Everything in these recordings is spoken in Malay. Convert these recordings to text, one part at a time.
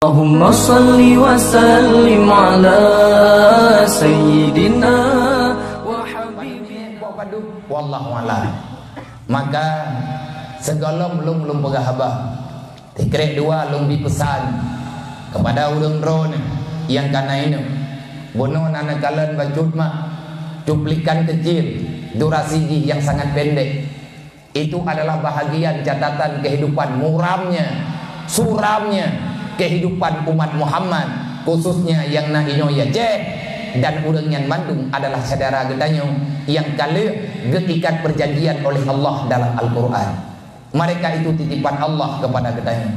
Allahumma salli wa sallim ala sayyidina wa habibina wallahu a'lam. Maka segala belum pegah habah tikrek dua lung dipesan kepada ulun drone yang kana ini bono anak kalian bacut mak cuplikan kecil durasi yang sangat pendek itu adalah bahagian catatan kehidupan suramnya kehidupan umat Muhammad, khususnya yang nak inoya dan orang yang Bandung adalah saudara gedanyo yang kala getikat perjanjian oleh Allah dalam Al-Quran. Mereka itu titipan Allah kepada gedanyo.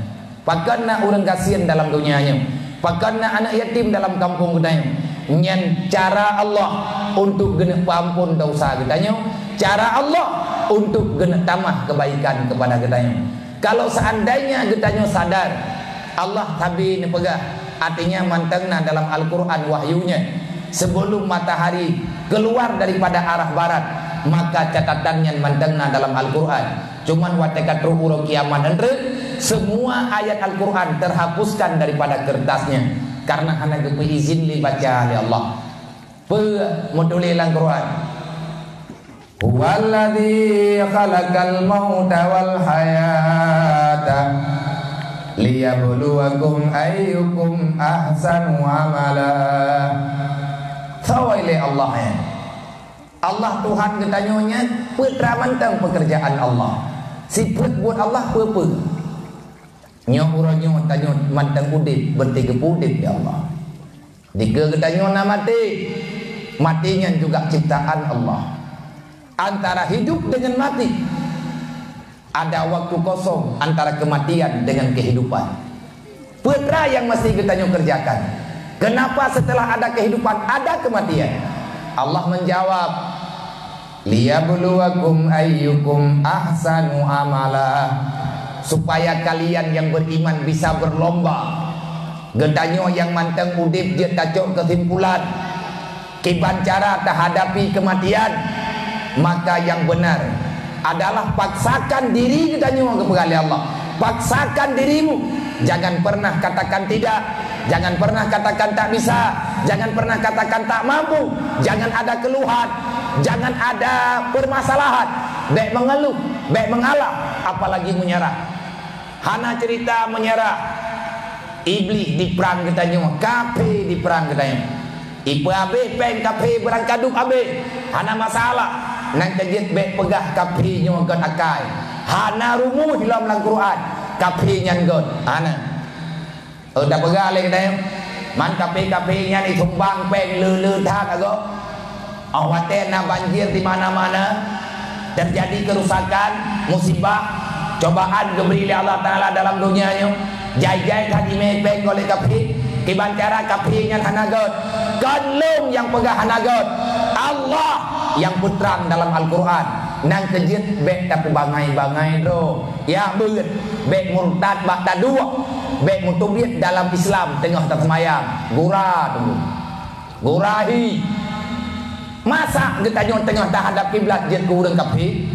Pakanna orang kasihan dalam dunianya, pakanna anak yatim dalam kampung gedanyo. Nyan cara Allah untuk gena ampun dosa gedanyo, cara Allah untuk gena tamah kebaikan kepada gedanyo. Kalau seandainya gedanyo sadar Allah tabi ni pegah, artinya mantengna dalam Al-Quran wahyunya sebelum matahari keluar daripada arah barat, maka catatannya mantengna dalam Al-Quran. Cuman watekat ruh kiamat andre semua ayat Al-Quran terhapuskan daripada kertasnya karena hanya izin dibaca oleh Allah. Modul Al-Quran. Huwallazi khalaqal mauta wal hayata liyabluwakum ayyukum ahsanu amala. Sawaile Allah ya. Allah Tuhan ketanyonya putra mantang pekerjaan Allah. Siput buat Allah apa? Nyo uranyo tanyo mantang udip bertiga udip ya Allah. Dika ketanyo na mati. Matinya juga ciptaan Allah. Antara hidup dengan mati ada waktu kosong antara kematian dengan kehidupan. Putra yang mesti kita kerjakan. Kenapa setelah ada kehidupan ada kematian? Allah menjawab, liyabluwakum ayyukum ahsanu amala, supaya kalian yang beriman bisa berlomba. Gedanyo yang manteng udip dia tacok kesimpulan kiban cara terhadapi kematian, maka yang benar adalah paksakan diri kita kepada Allah. Paksakan dirimu. Jangan pernah katakan tidak. Jangan pernah katakan tak bisa. Jangan pernah katakan tak mampu. Jangan ada keluhan. Jangan ada permasalahan. Baik mengeluh, baik mengalah, apalagi menyerah. Hana cerita menyerah. Iblis diperang kita kafe diperang kita. Ipa abe peng kafe berangkaduk abe. Hana masalah. Nang kejit bek pegah kapi nyo gon akai. Hana rumuh dalam Al-Quran. Kapi nyan gon. Hana. Dah pegah le kita. Man kapi nyan ditumbang peng le that ago. Awaten na banjir di mana-mana. Terjadi kerusakan, musibah, cobaan diberi oleh Allah Taala dalam dunianya. Jai-jai tadi mepeng oleh kapi. Kiban cara kapi nyan hana gon. Kanlum yang pegah hana gon. Allah yang putrang dalam Al-Quran nang kejit bek tak bangai-bangai do ya beut bek murtad bak dua bek mutubit dalam Islam tengah tersemayam gurahi masa kita tengah tak hadap kiblat jet ku urang kafir,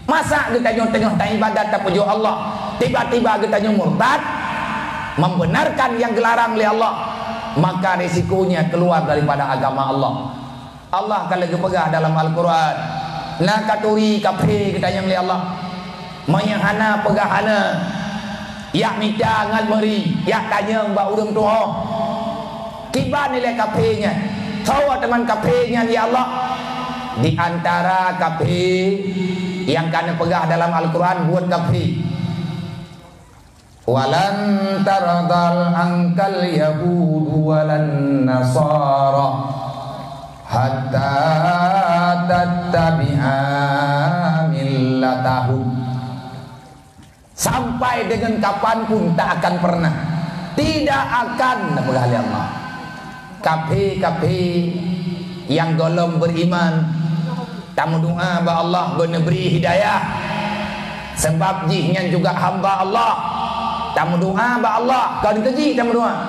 masa kita tengah tak ibadat tak puji Allah tiba-tiba kita murtad membenarkan yang dilarang oleh Allah, maka risikonya keluar daripada agama Allah. Allah kalau kepegah dalam Al-Quran nak katuri kafe kita yang oleh Allah menyahana pegahana yak minta ngan meri yak tanya mbak urang tuha kiban nilai kafenya tahu teman kafenya ya Allah di antara kafe yang kana pegah dalam Al-Quran buat kafe walan taradal angkal yahudu walan nasara hatta tattabi'a millatahum, sampai dengan kapanpun tak akan pernah, tidak akan berkali Allah kafe yang golong beriman tamu doa ba Allah beri hidayah sebab jihnya juga hamba Allah tamu doa ba Allah kau dikeji tamu doa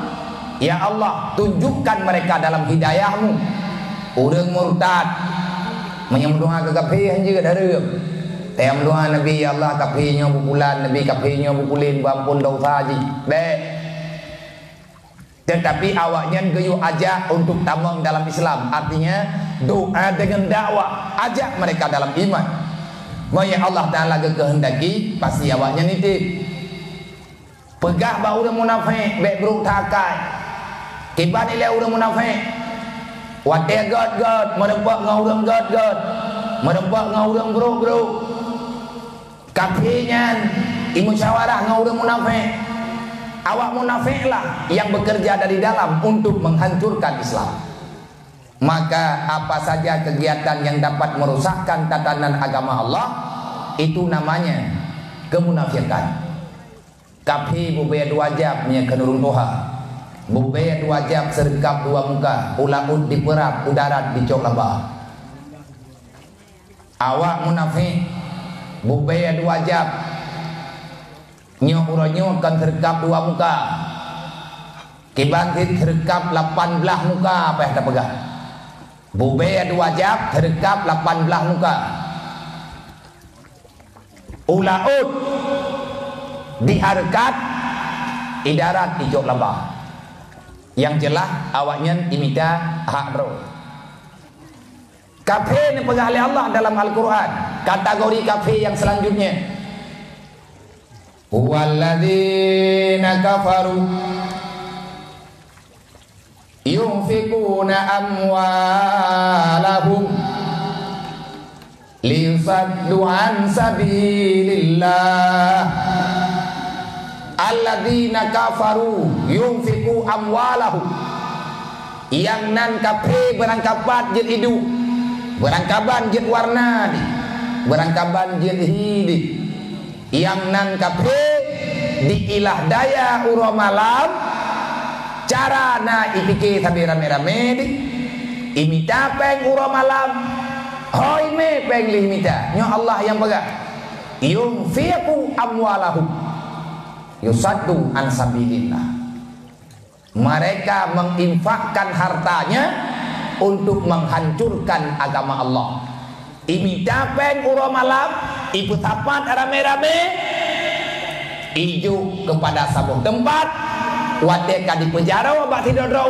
ya Allah tunjukkan mereka dalam hidayahmu. Orang murtad menyembah ke kafir juga dah ada. Tiap doa Nabi Allah kafirnya bukulan, Nabi kafirnya bukulin, ampun dosa haji. Baik. Tetapi awaknya geyu ajak untuk tamang dalam Islam. Artinya doa dengan dakwah, ajak mereka dalam iman. Maya Allah Ta'ala kehendaki, pasti awaknya nitip. Pegah bau orang munafik, baik buruk takai. Kiban nilai orang munafik. Wadah god, merempak dengan orang god, merempak dengan orang buruk. Kafinya, musyawarah dengan orang munafik. Awak munafiklah yang bekerja dari dalam untuk menghancurkan Islam. Maka apa saja kegiatan yang dapat merusakkan tatanan agama Allah, itu namanya kemunafikan. Kafi bubaya dua jam punya kenurung Tuhan. Bubaya dua jam sergap dua muka, ulaud diperap, udarat dicok labah. Awak munafik bubaya dua jam, nyok kan terkap dua muka. Kibantit terkap 18 muka apa yang kita pegang. Bubaya dua jam terkap 18 muka. Ulaud diharkat, idarat dijok labah. Yang jelas awaknya imita hak roh. Kafir ni pegang oleh Allah dalam Al-Quran. Kategori kafir yang selanjutnya, walladzina kafaru yunfikuna amwalahum liyusaddu an sabilillah. Alladzina kafaru yunfiku amwalahum, yang nan kafir berangkapan jet hidup, berangkapan jet warna, berangkapan jet hidup. Yang nan kafir diilah daya uro malam, cara na ipike sabi rame-rame di imita peng uro malam, hoi me peng limita nyo Allah yang pegang. Yunfiqu amwalahum yusaddu an sabilillah. Mereka menginfakkan hartanya untuk menghancurkan agama Allah. Imita peng uro malam, ibu tapat rame-rame, ijuk kepada sabuk tempat, wadeka di penjara wabak tidak ada,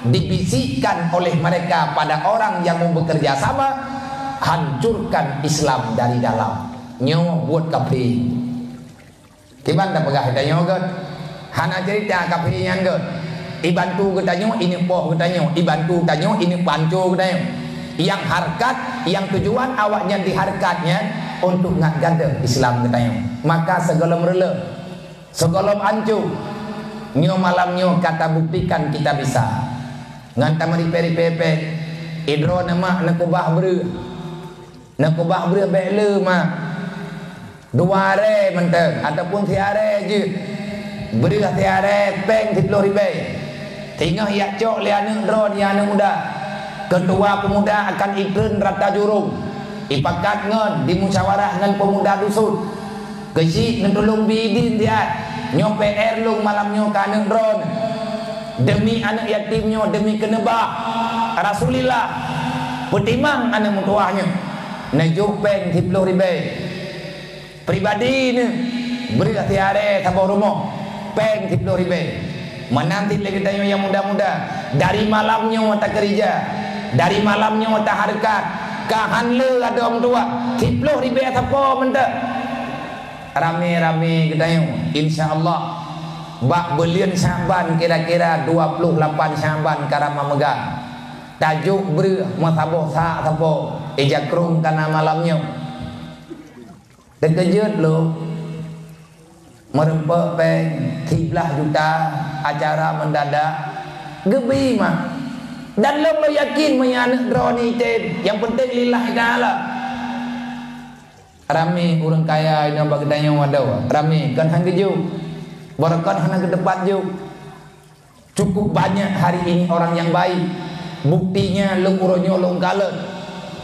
dibisikkan oleh mereka pada orang yang mau bekerja sama, hancurkan Islam dari dalam. Nyawa buat kafir. Gimana pegah kita nyawa kan? Hana cerita kafir yang kan? Ibantu kita nyawa ini poh kita nyawa, ibantu kita nyawa ini pancu kita nyawa. Yang harkat, yang tujuan awaknya diharkatnya untuk nak ganda Islam katanya. Maka segelom rela, segelom ancu, nyo malam nyo kata buktikan kita bisa. Nganta mari peri-pepe, idro nama nakubah ber, nakubah ber bele ma, dua are menteng ataupun tiare je, beri tiare peng 10 ribu, tinggal yak cok liane dro liane muda. Ketua pemuda akan iklan rata jurung, ipakat ngon di musyawarah dengan pemuda dusun, kecik nentulung bidin dia, nyo PR lung malam nyo kaneng drone, demi anak yatim nyo, demi kenebah Rasulillah, petimang anak mutuahnya, najuk peng 10 ribu, pribadi ni beri tiare tabur rumah, peng 10 ribu, menanti lagi tanya yang muda-muda, dari malamnya mata kerja. Dari malamnya mata harkat, kahan le ada orang tua 10 ribu apa menta rame-rame kita yang insyaallah bak belian Syaban kira-kira 28 Syaban karama megah tajuk beri masaboh sak sapo ejakrung kana malamnya terkejut lo merempak peng 13 juta acara mendadak gebi mah. Dan lo yakin menyanak drone itu yang penting lillahi ta'ala. Rame orang kaya ini bagi tanya wadaw, rame kan hang keju, barakan hang ke depan ju. Cukup banyak hari ini orang yang baik. Buktinya long uronyo long kalet.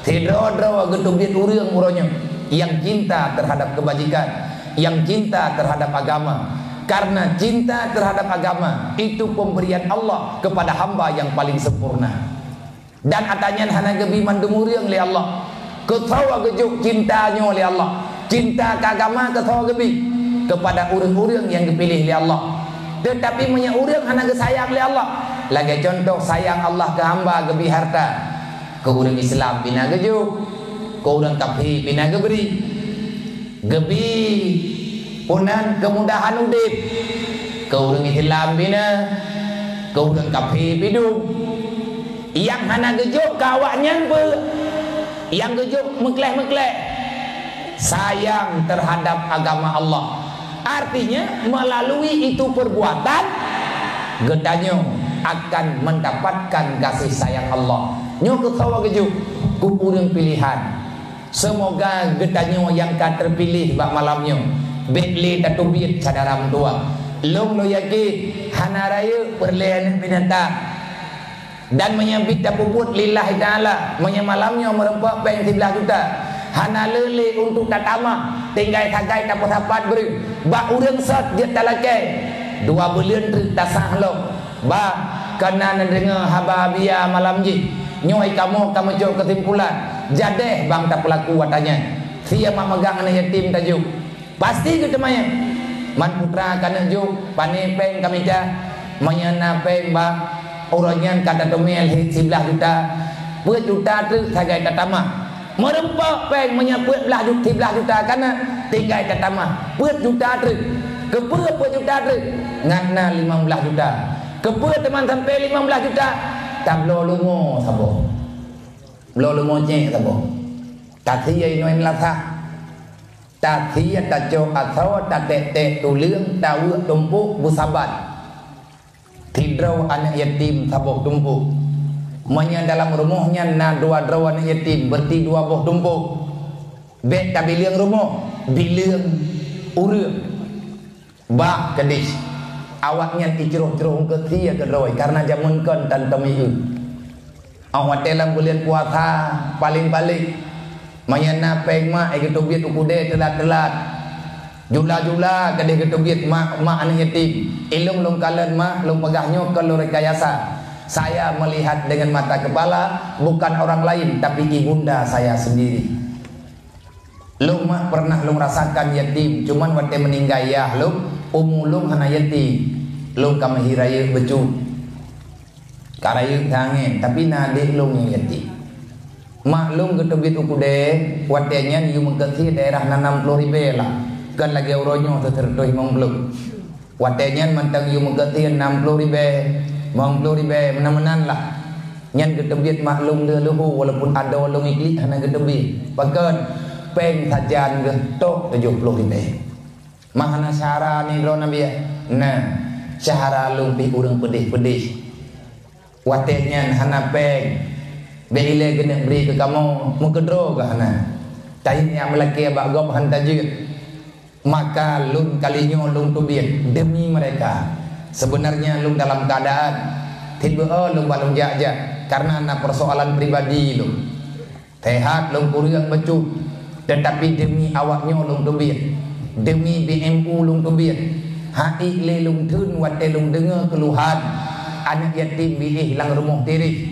Tidro-dro getuk dit urang uronyo yang cinta terhadap kebajikan, yang cinta terhadap agama. Karena cinta terhadap agama itu pemberian Allah kepada hamba yang paling sempurna. Dan atanya hana gebi mandumuriang oleh Allah. Ketawa gejuk cintanya oleh Allah. Cinta ke agama ketawa gebi kepada urang-urang yang dipilih oleh Allah. Tetapi punya orang hana sayang oleh Allah. Lagi contoh sayang Allah ke hamba ke biharta. Ke orang Islam pina gejuk, ke orang kafir pina geberi. Gebi punan kemudahan udip. Ke orang Islam pina, ke orang kafir hidup. Yang hana gejuk kawaknya apa? Yang gejuk mekleh-mekleh. Sayang terhadap agama Allah. Artinya melalui itu perbuatan gedanyo akan mendapatkan kasih sayang Allah. Nyo ketawa gejuk kurang pilihan. Semoga gedanyo yang kan terpilih bak malamnya betli tatubit sadaram tua. Long lo yakin hana raya perlehan binatang dan menyambit tapubut lillahi ta'ala. Menyemalamnya merempak bank 11 juta. Hana lele untuk tatama tinggal tagai tak dapat beri. Ba urang sat dia talakai 2 bulan tak sah lo. Ba kena dengar hababia malam ji. Nyoi kamu jauh kesimpulan. Jadeh bang tak pelaku watanya. Sia mak megang anak yatim tajuk. Pasti ke temanya. Man putra kana juk pane peng kami dah. Menyana peng ba orangnya kata domel 11 juta. 10 juta tu tagai tatama. Merempak peng menyebut belah 11 juta karena tinggal tatama 10 juta tu kepa 10 juta tu ngana 15 juta kepa teman sampai 15 juta tak belo lumo sabo belo lumo cek sabo tak siai noi melasa tak siai tak jo atau tak tek tu leung tahu tumpuk busabat tidrau anak yatim sabo tumpuk. Manya dalam rumahnya na 2 draw anak yatim berarti 2 buah tumpuk. Bet tak bilang rumah, bilang urang. Bah kedis. Awaknya icroh-croh ke tia ke droi karena jamun kan tan tamiu. Awak dalam bulan puasa paling-paling manya na peng mak ai ketubit ukude telat-telat. Jula-jula kadeh ketubit mak anak yatim. Ilung long kalan mak long pegahnya kalau rekayasa. Saya melihat dengan mata kepala bukan orang lain tapi ibunda saya sendiri. Lung mah pernah lung rasakan yatim, cuman waktu meninggal ya lung umulung hana yatim. Lung kami hiraya becu. Karaya tangen tapi nade lung yang yatim. Mak lung ketubit ukude watenya yu mengketi daerah 60.000 lah. Kan lagi uronyo tertertuh mongblung. Watenya mantang yu mengketi 60.000. Bang peluri be menan-menan lah. Nyan ketebit maklum le luhu walaupun ada long ikli hana ketebit. Bahkan peng sajan ke tok 70 ribu. Mahana syara ni ro nabi. Nah, syara lung pi urang pedih-pedih. Watenyan hana peng. Be ile kena beri ke kamu mengkedro ke hana. Tain yang melaki abak gop han tajir. Maka lung kalinya lung tubit demi mereka. Sebenarnya lung dalam keadaan tiba lung balung jajak karena na persoalan pribadi lung. Sehat lung kurang becut tetapi demi awaknya lung tubit. Demi BMU lung tubit. Hai le lung thun wat lung dengar keluhan anak yatim biih lang rumah tirih.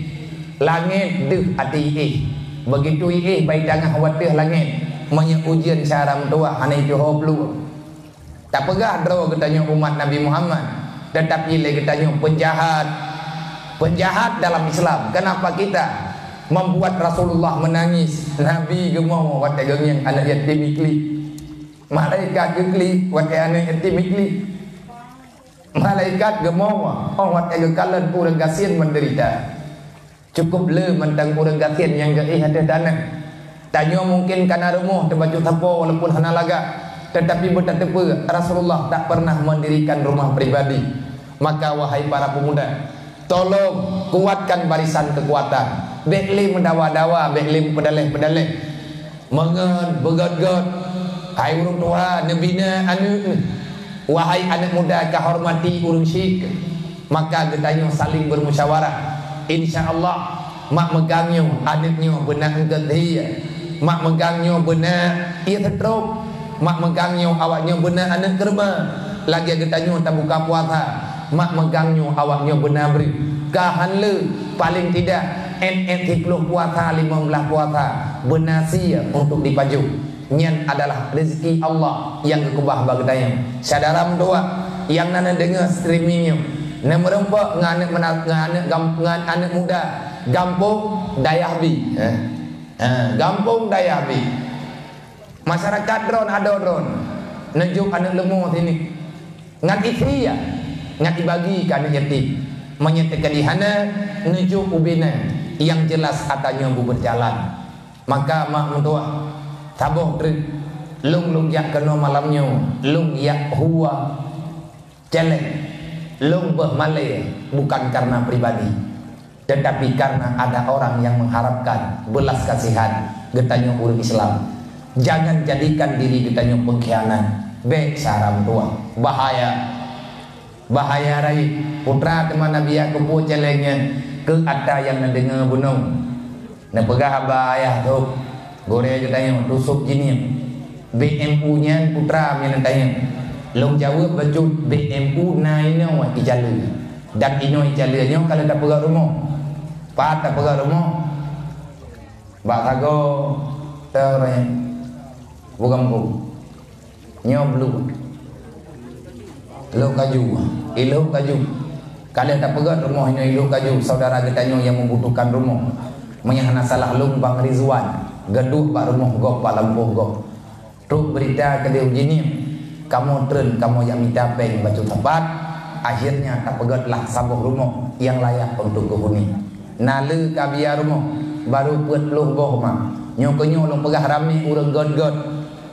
Langit deh ati begitu baik jangan khawatir langit menye ujian cara mentua aneh johor lu. Tak pegah draw katanya umat Nabi Muhammad. Tetapi lagi tanya penjahat dalam Islam. Kenapa kita membuat Rasulullah menangis? Nabi gemau wat yang anak yatim ikli. Malaikat gekli wat anak yatim ikli. Malaikat gemau wat kalian orang kasihan menderita. Cukup le mentang orang kasihan yang ada dana. Tanya mungkin karena rumah terbaju tapo walaupun hana laga. Tetapi betapa Rasulullah tak pernah mendirikan rumah pribadi. Maka wahai para pemuda, tolong kuatkan barisan kekuatan. Bekli mendawa-dawa, bekli pedaleh-pedaleh. Mengen, begot-got. Hai urung tua, nebina anu. Wahai anak muda, kahormati urung syik. Maka getanya saling bermusyawarah. InsyaAllah mak megangnya adiknya benar engket dia. Mak megangnya benar ia tertruk. Mak megangnya awaknya benar anak kerma. Lagi getanya tak buka puasa. Mak megangnya awaknya benar beri. Kahan le paling tidak NN 10 puasa 15 puasa benar sia untuk dipaju. Nyan adalah rezeki Allah yang kekubah bagdanya. Sadaram doa yang nana dengar streamingnya na merempak anak muda Gampung Dayahbi. Gampung Dayahbi. Masyarakat drone ada drone. Nejuk anak lemah sini. Ngan isi ya. Ngan dibagi ke anak yatim. Menyatakan di hana nejuk ubina yang jelas katanya berjalan. Maka mak mentua sabuh trik lung yak kena malamnya, lung yak huwa celeng, lung bermalai bukan karena pribadi, tetapi karena ada orang yang mengharapkan belas kasihan getanya urang Islam. Jangan jadikan diri getanya pengkhianat. Baik saram tua bahaya rai putra teman Nabi Yakub celengnya ke ada yang dengar bunung. Na pegah abah tu gore je tanya tusuk jini BMU nya putra yang tanya long jawab baju BMU naina wa ijale dan ino ijale nya kalau tak pegah rumah pat tak pegah rumah bak sago teranya bukan bu nya blue lo kaju ilo kaju kalau tak pegah rumah ino ilo kaju saudara kita yang membutuhkan rumah menyahana salah lung Bang Rizwan gaduh pak rumah gok pak lampuh gok truk berita ke dia begini kamu tren kamu yang minta peng baju tempat akhirnya tak pegatlah sabuh rumah yang layak untuk kehuni nalu kabia rumah baru puat luh boh mak nyokonyo long pegah rami urang god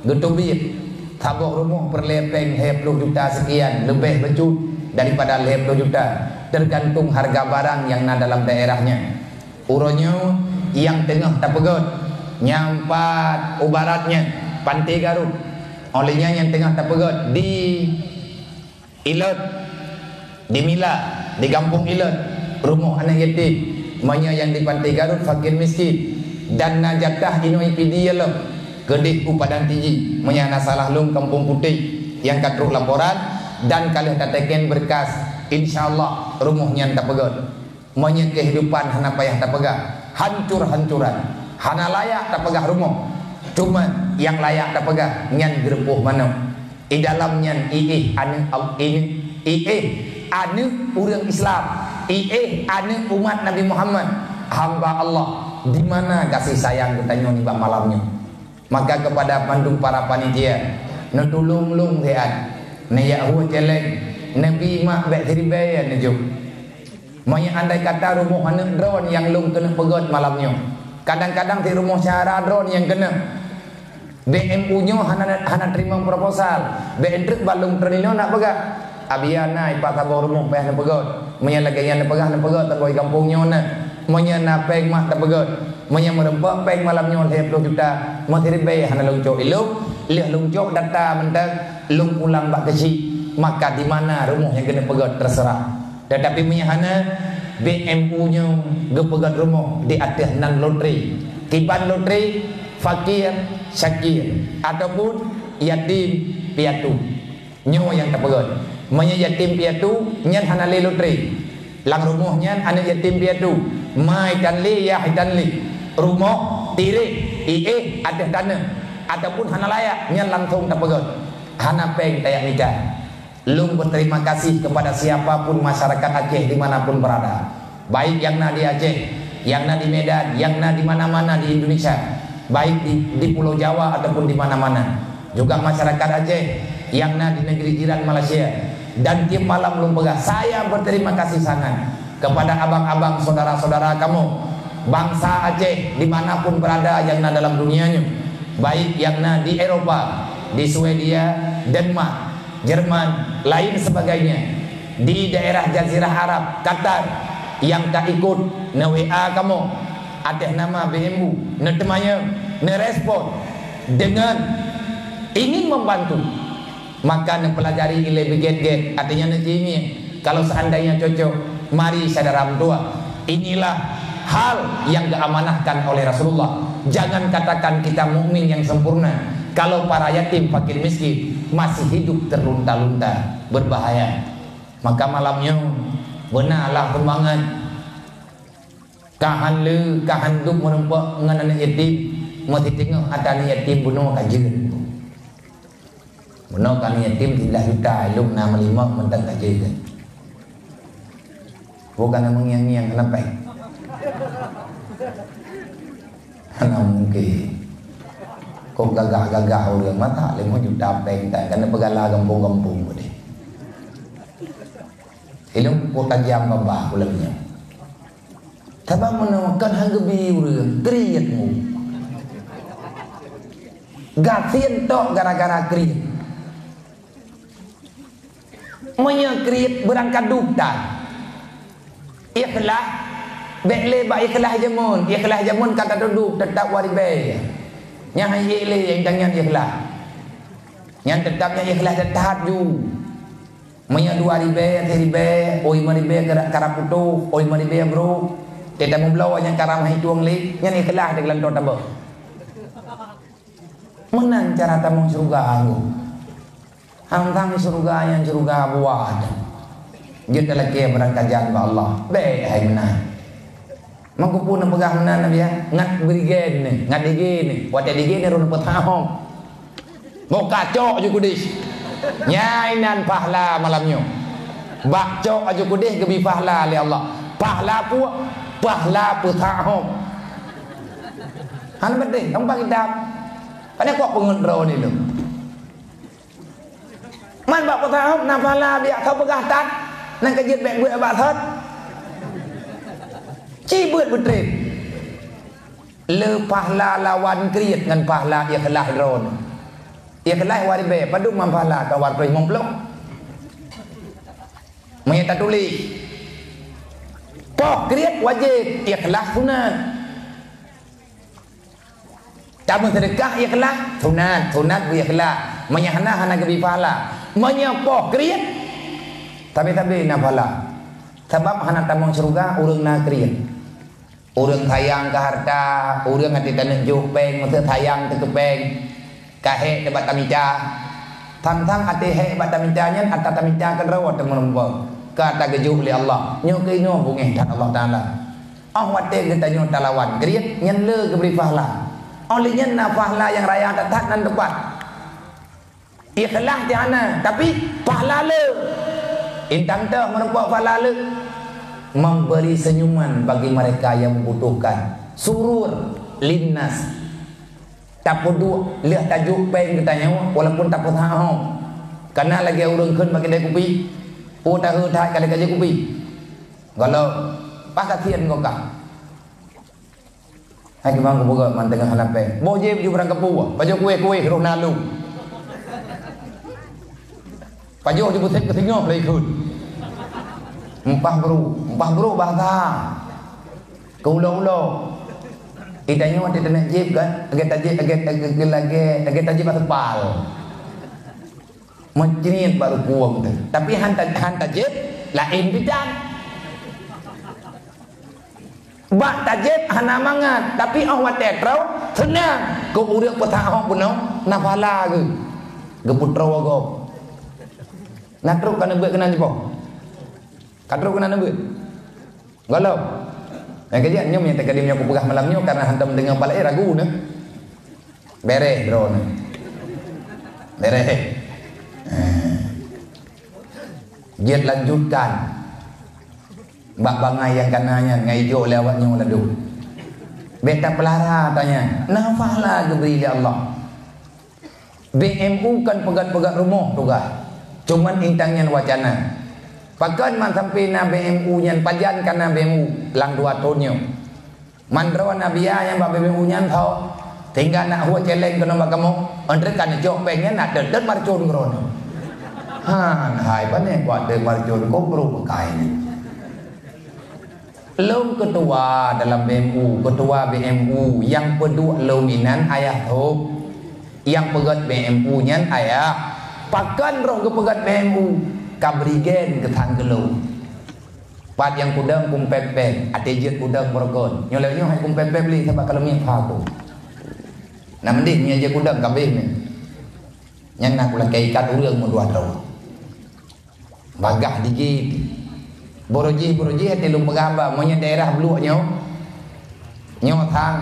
getubit sabuh rumah perlepeng 20 juta sekian lebih becut daripada 20 juta tergantung harga barang yang ada dalam daerahnya. Uronyo yang tengah tak pegot nyampat ubaratnya Pantai Garut olehnya yang tengah tak pegot di Ilet di Mila di Kampung Ilet rumah anak yatim manya yang di Pantai Garut fakir miskin dan najatah inoi pidialam kedih upadan tiji manya nasalah lung Kampung Putih yang katruk laporan dan kalian katakan berkas insyaallah rumahnya tak pegot. Manya kehidupan hana payah tak pegah hancur-hancuran hana layak tak pegah rumah cuma yang layak tak pegah nyan gerempuh mana di dalamnya anu urang Islam anu umat Nabi Muhammad hamba Allah di mana kasih sayang kita ni bak malamnya. Maka kepada pandung para panitia netulung lung sehat neyak hu celeng nabi mak bek seribayan nejuk maya andai kata rumah anak drone yang lung kena pegot malamnya. Kadang-kadang di rumah syara drone yang kena. BMU nya hana terima proposal. BNR balung ternino nak pegak. Abiana ipat sabor rumah payah nak pegot. Maya lagi yang nak pegot tak boy kampungnya na. Maya nak peng mak tak pegot. Maya merempak peng malamnya 20 juta. Materi bay hana lung cok iluk. Lihat lung cok data mentak lung pulang bak kecil. Maka di mana rumah yang kena pegot terserah. Tetapi menyahana BMU nya gepegat rumah di atas nan loteri kiban loteri fakir syakir ataupun yatim piatu nyo yang tak pegat menya yatim piatu nyan hana le loteri lang rumahnya anak yatim piatu mai dan li ya dan li rumah tiri ada dana ataupun hana layak nyan langsung tak pegat hana peng tayak nikah. Lung berterima kasih kepada siapapun masyarakat Aceh dimanapun berada, baik yang na di Aceh, yang na di Medan, yang na di mana-mana di Indonesia, baik di Pulau Jawa ataupun di mana-mana. Juga masyarakat Aceh yang na di negeri jiran Malaysia. Dan tiap malam lung pegah saya berterima kasih sangat kepada abang-abang saudara-saudara kamu bangsa Aceh dimanapun berada yang na dalam dunianya, baik yang na di Eropa, di Swedia, Denmark, Jerman, lain sebagainya, di daerah Jazirah Arab, Qatar, yang tak ikut na WA kamu atas nama BMU, na temanya, na respon dengan ingin membantu, maka na pelajari ilai beget-get, artinya na ini kalau seandainya cocok, mari saudara tua, inilah hal yang diamanahkan oleh Rasulullah. Jangan katakan kita mukmin yang sempurna kalau para yatim fakir miskin masih hidup terlunta-lunta, berbahaya. Maka malamnya benarlah perbangan kahan le kahan duk merempak dengan anak yatim mati tengok ada anak yatim bunuh kajian Benar kami yatim 13 juta Ilum nama 5 mentang kaji kan. Bukan mengiang-iang kenapa? Karena mungkin kau gagah-gagah orang mata 5 juta peng tak kena pegala kampung-kampung boleh. Ilum kau tajam babah ulangnya. Tapi menawarkan harga biru kriatmu. Gatian tok gara-gara kriat. Menyekrit berangkat duta ikhlas bekle ba ikhlas jamun kata duduk tetap waribe yang hayele yang jangan ikhlas yang tetapnya ikhlas tetap ju menya 2 ribe oi maribe karap putu oi maribe bro tidak memblawa yang karam hai tuang li yang ikhlas dengan dota ba menang cara tamong surga anggu hang surga yang surga buat kita lagi berangkat jalan Allah baik hai menang mangku pun pegang menang nabi ya ngat berigen ni ngat digen ni wate digen ni run petahong mau kacok je kudis nyainan pahala malamnya bakcok aja kudis gebi pahala li Allah pahala pu pahala petahong han bedeh kampang kita ada kok pengendro ni lu man bak petahong na pahala biak kau pegah tat nang kejit bek buat abak thot cibut betrip le pahala lawan kriat ngan pahala ikhlas dron ikhlas waribe padu man pahala kawar proi mong plok menyata tulis poh kriat wajib ikhlas sunat tamu sedekah ikhlas sunat bi ikhlas menyahana hana gebi pahala menyapoh kriat tapi na pahala sebab hana tamong surga urang na kriat urang sayang ke harta urang ati tanah jupeng masa sayang ke kepeng kahe debat tamica tantang ati he debat tamicanya atta tamica kan rawat temen kata gejuk li Allah nyoke nyo bungeh dan Allah taala wate kita nyo talawan kriat nyen le geberi pahala oleh nyen na pahala yang raya tatat nan depan ikhlas jana tapi pahala le intang teh menempuh pahala le memberi senyuman bagi mereka yang membutuhkan surur linnas tak perlu lihat tajuk peng katanya walaupun tak tahu karena lagi urang keun bagi dai kopi tak heutai kali kaji kopi kalau pas kasihan kau kah hai kemang ko boga man tengah hanape boje baju berang kepu baju kue roh nalu baju di butek ketingok lagi keun empah bro bahasa kaulo idanya wate tenak jib kan agak tajib atepal mencinit baru puang tu tapi hantar tajib lain bidang bak tajib hana mangat tapi wate trau senang ko urang petahong punau na pahala ge putra wago nak teruk kana buat kena jepo kadro kena nambut galau yang kejadian nyom yang terkadimnya aku pegah malamnya karena hantam dengan palai ragu ne bereh drone bereh jet lanjutkan bak bangai yang kananya ngaijo lewatnya ladu beta pelara tanya nafalah geberi Allah BMU kan pegat-pegat rumah tugas cuman intangnya wacana pakan man sampai na BMU nyan pajan kana BMU lang 2 tahunnya mandrawan nabiya yang ba BMU nyan thau tinggal nak huat celeng kono bakamu andre kan jok pengen nak dedet marcun grono hai pane kuat de marcun ko bro pakai ni lom ketua dalam BMU ketua BMU yang pedua lominan ayah tu yang pegat BMU nyan ayah pakan roh ke pegat BMU kabrigen ke tanggelo pat yang kudang kumpepep atejet kudang berkon nyolehnya hai kumpepep li sebab kalau mi phaku na mending nya je kudang kabeh ni yang nak kula kai kat urang mo 2 tahun bagah dikit boroji hati lum pegamba mo nya daerah bluak nyo thang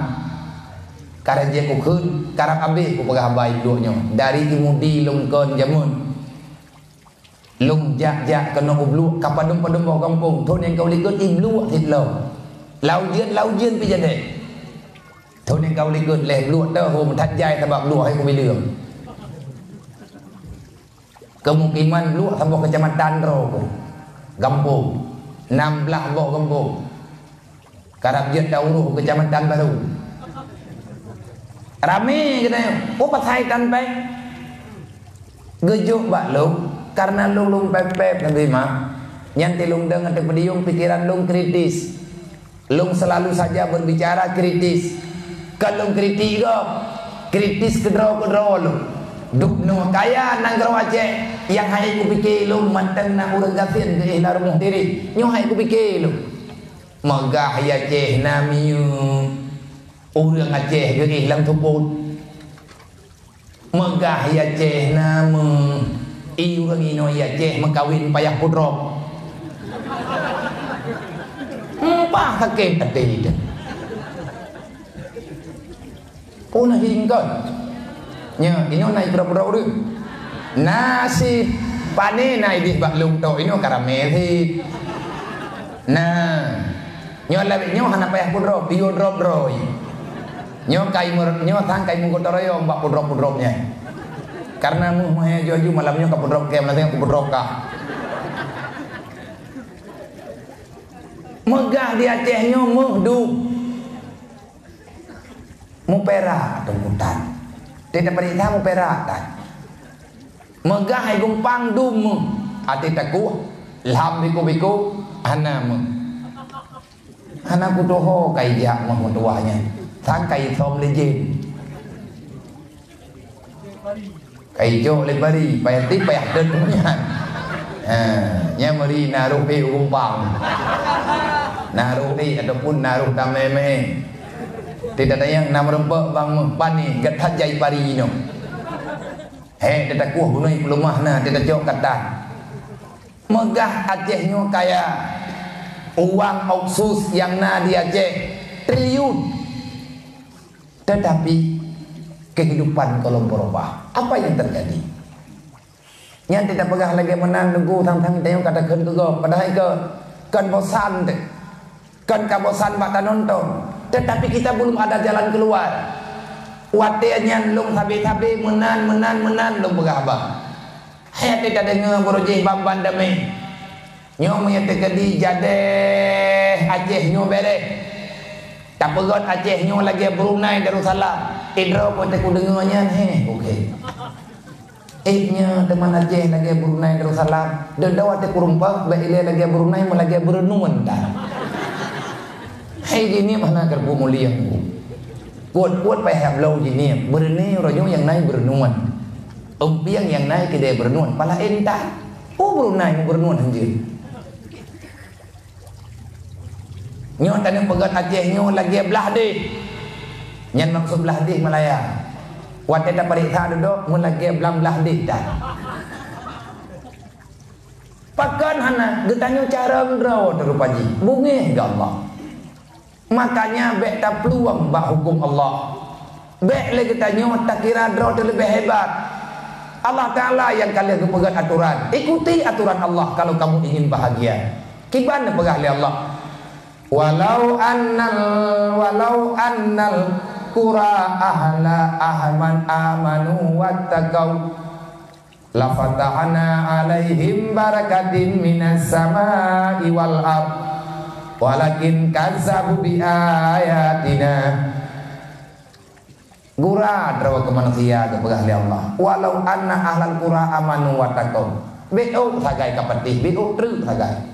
Karena dia ku khun, karena habis ku pegah baik duanya. Dari imudi lungkon jamun. Lung jak kena ublu kapadum-padum bawah kampung. Thôn yang kau likut iblu thịt lầu. Lau duyên pi jadi. Thôn yang kau likut leh blu dah hôm thắt dai sebab blu hai ku bilung. Kemungkinan blu sampai kecamatan ro kampung. 16 bawah kampung. Karab dia dahulu kecamatan baru. Rame kena. Oh pasai tanpai. Gejuk bak lu karena lu pepep nanti mah. Nyanti lung dengan terpediung pikiran lung kritis. Lung selalu saja berbicara kritis. Kalau kritis go kritis kedro lu. Duk no kaya nang gero Aceh yang hai ku pikir lu mantan na urang gafin ke ihla rumah diri. Nyo hai ku pikir lu. Megah ya Aceh namiu. Urang Aceh ke ihlang tuput. Megah ya Aceh nama urang ino ya Aceh mengkawin payah pudrop. Empah sakit hati dia. Punah hingkon. Nya ino naik pura-pura urang. Nasi pane naik di bak lung to ino karameti. Nah, nyo labi nyo hana payah pudrop, iyo drop roy. Nyo thang kai mung kotoroyo mbak pudrop-pudropnya. Karena mu joju malamnya ka pudrop ke malamnya ku pudrop ka. Megah di Aceh nyo muhdu. Mu perak atau hutan. Tidak perintah mu perak tan. Megah hai gumpang dum. Ati taku lam biku anam. Anak kudoho kai jak mah tuanya. Sangkai som lejin. Kai jo le bari payah ti payah den punya. Nya mari naruh pe gumpang. Naruh ni ataupun naruh tameme. Tidak ada yang nama rempek bang pani gat hajai pari no. Tidak kuah bunai pelumah na tidak jauh kata. Megah Aceh nyo kaya uang oksus yang na di Aceh triliun. Tetapi kehidupan kalau berubah, apa yang terjadi? Yang tidak pegah lagi menang nunggu tang-tang tayong katakan ke go, padahal ke kan bosan deh. Kan kabosan bak nonton. Tetapi kita belum ada jalan keluar. Watiannya lung sabi-sabi menan lung pegah bah. Hayat tidak dengar borojih bamban dame. Nyo menyata kedi jade Aceh nyo bere. Tak pegot Aceh nyo lagi Brunei Darussalam. Idro pun tak dengarnya okey. Nya teman Aceh lagi Brunei Darussalam. Dedawa te kurumpa ba ile lagi Brunei lagi berenungan ta. Hai gini mana kerbu mulia ku. Kuatไปแหบlâu gì nè, Brunei rồi nhung yang naik berenungan. Piang yang naik kedai berenungan, pala entah. Oh Brunei berenungan anjir. Nyo tanam pegat Aceh nyo lagi belah deh. Nyan maksud belah deh Malaya. Wate ta pariksa duduk mun lagi belah deh dah. Pakan hana getanyo cara ndraw terupaji. Bungih ga Allah. Makanya bek tak peluang bak hukum Allah. Bek le getanyo tak kira draw lebih hebat. Allah Ta'ala yang kalian pegat aturan. Ikuti aturan Allah kalau kamu ingin bahagia. Kibana pegah li Allah. Walau annal qura ahla ahman amanu wattaqau la fatahna alaihim barakatin minas samai wal ard walakin kazzabu bi ayatina. Gura drawa ke manusia ke pegah li Allah. Walau anna ahlal qura amanu wattaqau. Beo sagai kapatih beo tru sagai.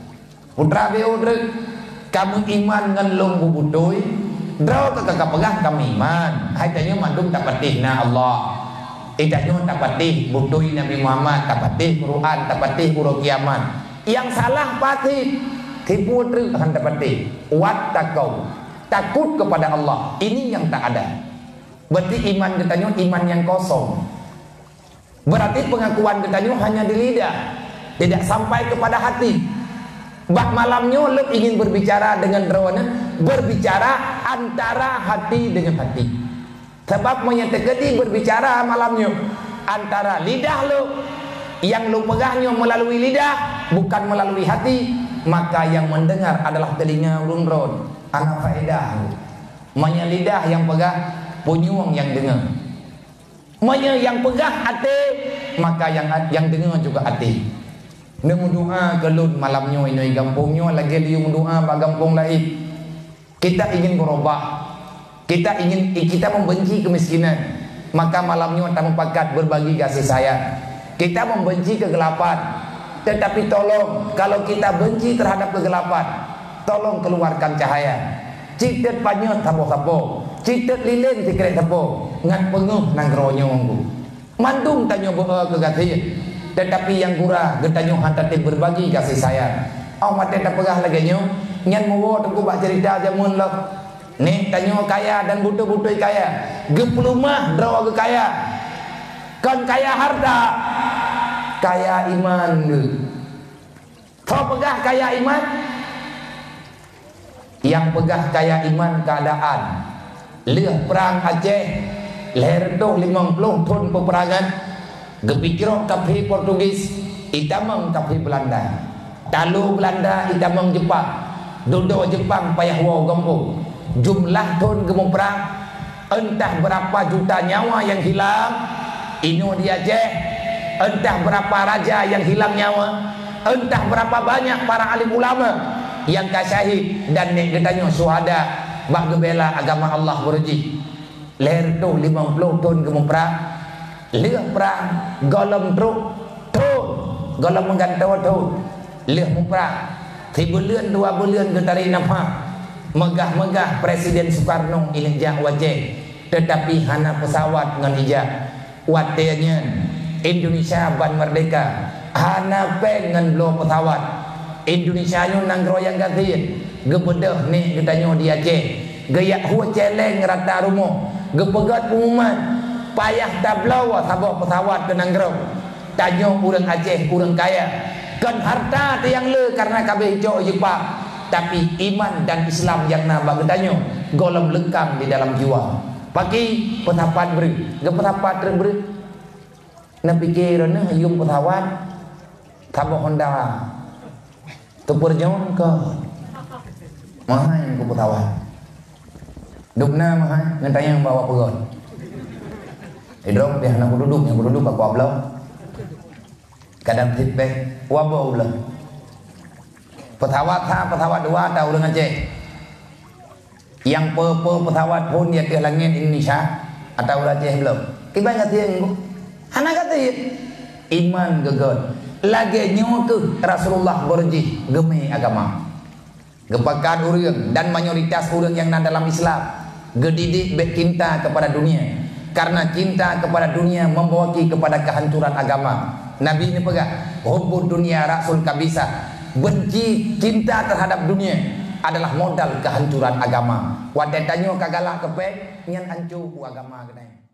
Putra beo tru. Kamu iman ngan long bubutoi draw ke pegah kami iman hai tanya mandum tak patih na Allah idahnya tak patih butoi Nabi Muhammad tak patih Quran tak patih urut kiamat yang salah patih tipu trik akan tak patih wattaqau takut kepada Allah ini yang tak ada. Berarti iman katanya iman yang kosong. Berarti pengakuan katanya hanya di lidah tidak sampai kepada hati. Bak malamnya lu ingin berbicara dengan rawana, berbicara antara hati dengan hati. Sebab menyertai berbicara malamnya antara lidah lu yang lu pegahnya melalui lidah bukan melalui hati, maka yang mendengar adalah telinga ulun ron. Ana faedah. Manya lidah yang pegah, punyuang yang dengar. Manya yang pegah hati, maka yang dengar juga hati. Nemu doa kelun malamnya ini gampungnya lagi liu doa ba gampung lain. Kita ingin berubah. Kita membenci kemiskinan, maka malamnya tamu pakat berbagi kasih sayang. Kita membenci kegelapan, tetapi tolong kalau kita benci terhadap kegelapan, tolong keluarkan cahaya. Citet panyo tapo-tapo, citet lilin tikret tapo, ngan penguh nang gronyo ngku. Mandung tanyo ke gati, tetapi yang gura getanyo hantate berbagi kasih sayang. Oh mate tak pegah lagi nyo, nyan muwo tengku bak cerita jamun lok. Nih tanyo kaya dan butuh-butuh kaya, geplumah draw ke kaya. Kan kaya harta, kaya iman. Kau pegah kaya iman? Yang pegah kaya iman keadaan. Leh perang Aceh, leher tu 50 tahun peperangan. Gepikirok kapi Portugis, itamang kapi Belanda. Talu Belanda, itamang Jepang. Dodo Jepang payah wow gampung. Jumlah tahun gemuk perang, entah berapa juta nyawa yang hilang. Ino di Aceh, entah berapa raja yang hilang nyawa, entah berapa banyak para alim ulama yang kasyahid dan nek katanya syuhada bak gebela agama Allah berji. Leher tu 50 tahun gemuk perang, leh perang golem truk tu, golem menggantau tu, leh perang 3 bulan 2 bulan getari nampak. Megah-megah Presiden Soekarno injak wajah, tetapi hana pesawat ngan ijak watenya Indonesia ban merdeka hana pengen blow pesawat Indonesia nyu nang groyang gatin gebedah ni getanyo di Aceh gayak hu celeng rata rumah gepegat pengumuman payah tablau sabok pesawat ke nanggro tanyo urang Aceh urang kaya kan harta tiang le karena kabeh hijau Jepang. Tapi iman dan Islam yang nambah getanyo golem lekang di dalam jiwa. Pagi petapat beri, gepetapat beri. Na pikir na yung petawat tabo Honda. Tupurjon ke. Mahal ku petawat. Dukna mahal ngentanya yang bawa pegon. Idrong dia nak duduk yang duduk aku ablau. Kadang tipek wabau lah. Pesawat pesawat dua tahu dengan Aceh. Yang pesawat pun dia ke langit Indonesia atau Aceh belum. Kibai kata yang hana kata iman gegon. Lagi nyoke Rasulullah berji gemi agama. Gepakan urang dan mayoritas urang yang dalam Islam gedidik cinta kepada dunia. Karena cinta kepada dunia membawa kepada kehancuran agama. Nabi ini pegah hubbud dunia rasul kabisa. Benci cinta terhadap dunia adalah modal kehancuran agama. Wadah tanyo kagalah kepek nyan hancu agama kenai.